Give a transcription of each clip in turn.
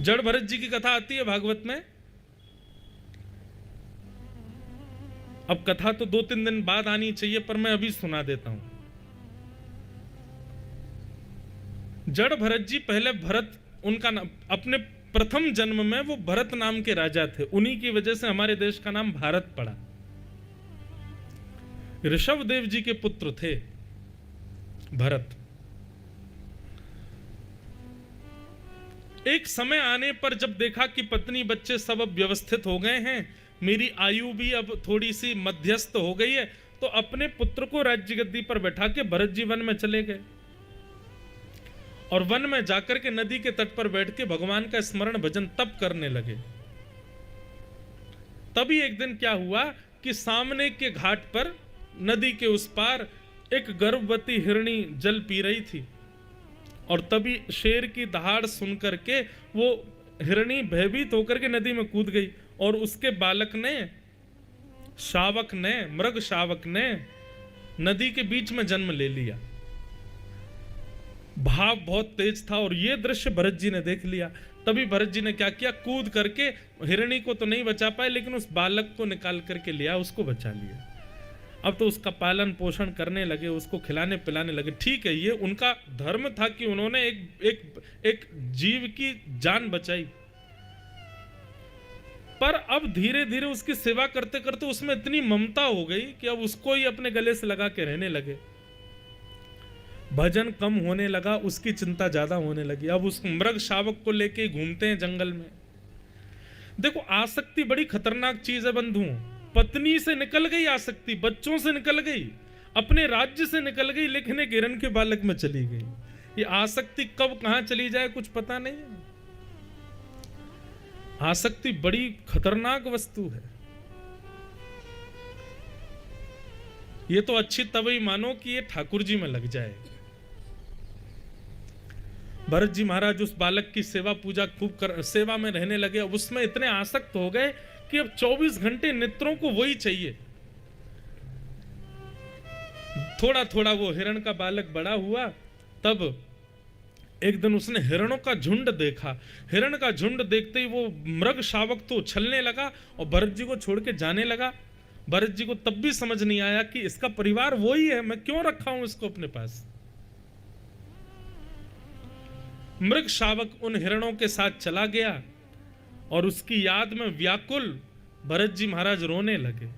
जड़ भरत जी की कथा आती है भागवत में। अब कथा तो 2-3 दिन बाद आनी चाहिए, पर मैं अभी सुना देता हूं। जड़ भरत जी पहले भरत उनका नाम, अपने प्रथम जन्म में वो भरत नाम के राजा थे, उन्हीं की वजह से हमारे देश का नाम भारत पड़ा। ऋषभ देव जी के पुत्र थे भरत। एक समय आने पर जब देखा कि पत्नी बच्चे सब अब व्यवस्थित हो गए हैं, मेरी आयु भी अब थोड़ी सी मध्यस्थ हो गई है, तो अपने पुत्र को राज्य गद्दी पर बैठा के भरत जी वन में चले गए और वन में जाकर के नदी के तट पर बैठ के भगवान का स्मरण भजन तप करने लगे। तभी एक दिन क्या हुआ कि सामने के घाट पर नदी के उस पार एक गर्भवती हिरणी जल पी रही थी और तभी शेर की दहाड़ सुनकर के वो हिरणी भयभीत होकर के नदी में कूद गई और उसके बालक ने, शावक ने, मृग शावक ने नदी के बीच में जन्म ले लिया। भाव बहुत तेज था और ये दृश्य भरत जी ने देख लिया। तभी भरत जी ने क्या किया, कूद करके हिरणी को तो नहीं बचा पाए लेकिन उस बालक को निकाल करके लिया, उसको बचा लिया। अब तो उसका पालन पोषण करने लगे, उसको खिलाने पिलाने लगे। ठीक है, ये उनका धर्म था कि उन्होंने एक जीव की जान बचाई, पर अब धीरे धीरे उसकी सेवा करते करते उसमें इतनी ममता हो गई कि अब उसको ही अपने गले से लगा के रहने लगे। भजन कम होने लगा, उसकी चिंता ज्यादा होने लगी। अब उस मृग शावक को लेके घूमते हैं जंगल में। देखो, आसक्ति बड़ी खतरनाक चीज है बंधुओं। पत्नी से निकल गई आसक्ति, बच्चों से निकल गई, अपने राज्य से निकल गई, लेकिन एक हिरण के बालक में चली गई। ये आसक्ति कब कहां चली जाए कुछ पता नहीं है। आसक्ति बड़ी खतरनाक वस्तु है। ये तो अच्छी तभी मानो कि ये ठाकुर जी में लग जाए। भरत जी महाराज उस बालक की सेवा पूजा खूब सेवा में रहने लगे। अब उसमें इतने आसक्त हो गए कि अब 24 घंटे नेत्रों को वही चाहिए। थोड़ा थोड़ा वो हिरण का बालक बड़ा हुआ, तब एक दिन उसने हिरणों का झुंड देखा। हिरण का झुंड देखते ही वो मृग शावक तो उछलने लगा और भरत जी को छोड़ के जाने लगा। भरत जी को तब भी समझ नहीं आया कि इसका परिवार वही है, मैं क्यों रखा हूं इसको अपने पास। मृग शावक उन हिरणों के साथ चला गया और उसकी याद में व्याकुल भरत जी महाराज रोने लगे।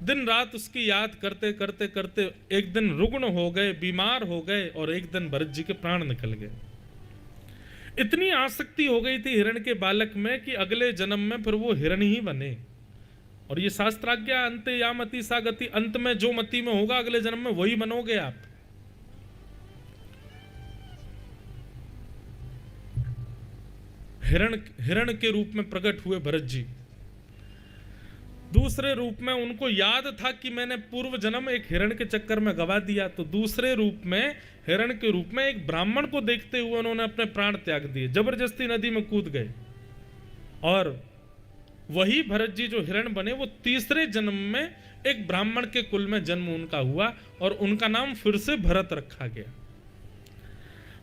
दिन रात उसकी याद करते करते करते एक दिन रुग्ण हो गए, बीमार हो गए और एक दिन भरत जी के प्राण निकल गए। इतनी आसक्ति हो गई थी हिरण के बालक में कि अगले जन्म में फिर वो हिरण ही बने। और ये शास्त्राज्ञा, अंत या मति सा गति, अंत में जो मति में होगा अगले जन्म में वही बनोगे आप। हिरण के रूप में प्रकट हुए भरत जी। दूसरे रूप में उनको याद था कि मैंने पूर्व जन्म एक हिरण के चक्कर में गवा दिया, तो दूसरे रूप में हिरण के रूप में एक ब्राह्मण को देखते हुए उन्होंने अपने प्राण त्याग दिए, जबरदस्ती नदी में कूद गए। और वही भरत जी जो हिरण बने वो तीसरे जन्म में एक ब्राह्मण के कुल में जन्म उनका हुआ और उनका नाम फिर से भरत रखा गया।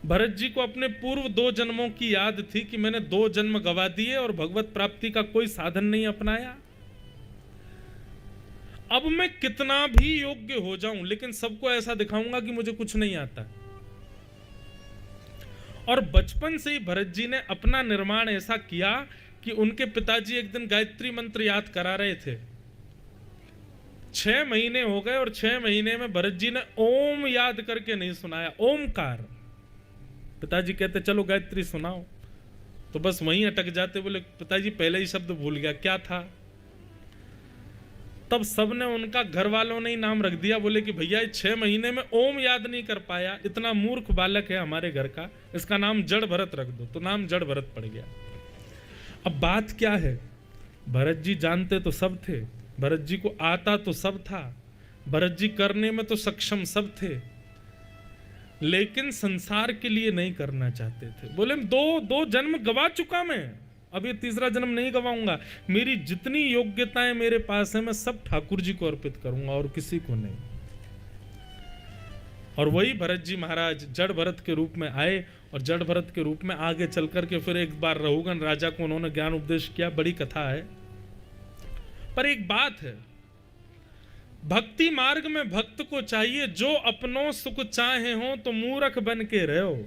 भरत जी को अपने पूर्व 2 जन्मों की याद थी कि मैंने 2 जन्म गवा दिए और भगवत प्राप्ति का कोई साधन नहीं अपनाया। अब मैं कितना भी योग्य हो जाऊं लेकिन सबको ऐसा दिखाऊंगा कि मुझे कुछ नहीं आता। और बचपन से ही भरत जी ने अपना निर्माण ऐसा किया कि उनके पिताजी एक दिन गायत्री मंत्र याद करा रहे थे। 6 महीने हो गए और 6 महीने में भरत जी ने ओम याद करके नहीं सुनाया, ओमकार। पिताजी कहते चलो गायत्री सुनाओ, तो बस वहीं अटक जाते। बोले पिताजी पहले ही शब्द भूल गया, क्या था। तब सबने, उनका घर वालों ने ही नाम रख दिया। बोले कि भैया 6 महीने में ओम याद नहीं कर पाया, इतना मूर्ख बालक है हमारे घर का, इसका नाम जड़ भरत रख दो। तो नाम जड़ भरत पड़ गया। अब बात क्या है, भरत जी जानते तो सब थे, भरत जी को आता तो सब था, भरत जी करने में तो सक्षम सब थे, लेकिन संसार के लिए नहीं करना चाहते थे। बोले दो जन्म गवा चुका मैं, अब ये तीसरा जन्म नहीं गवाऊंगा। मेरी जितनी योग्यताएं मेरे पास है मैं सब ठाकुर जी को अर्पित करूंगा और किसी को नहीं। और वही भरत जी महाराज जड़ भरत के रूप में आए और जड़ भरत के रूप में आगे चल करके फिर एक बार रहुगन राजा को उन्होंने ज्ञान उपदेश किया। बड़ी कथा है। पर एक बात है, भक्ति मार्ग में भक्त को चाहिए जो अपनों सुख चाहे हो तो मूर्ख बन के रहो।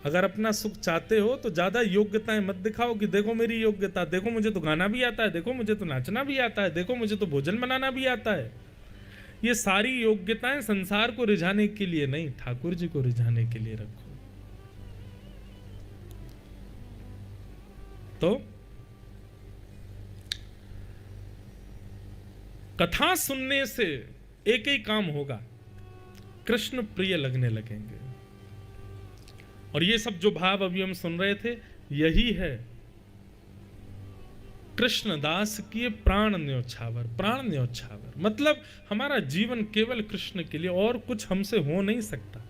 अगर अपना सुख चाहते हो तो ज्यादा योग्यताएं मत दिखाओ कि देखो मेरी योग्यता, देखो मुझे तो गाना भी आता है, देखो मुझे तो नाचना भी आता है, देखो मुझे तो भोजन बनाना भी आता है। ये सारी योग्यताएं संसार को रिझाने के लिए नहीं, ठाकुर जी को रिझाने के लिए रखो। तो कथा सुनने से एक ही काम होगा, कृष्ण प्रिय लगने लगेंगे। और ये सब जो भाव अभी हम सुन रहे थे यही है कृष्णदास की प्राण न्योछावर। प्राण न्योछावर मतलब हमारा जीवन केवल कृष्ण के लिए, और कुछ हमसे हो नहीं सकता।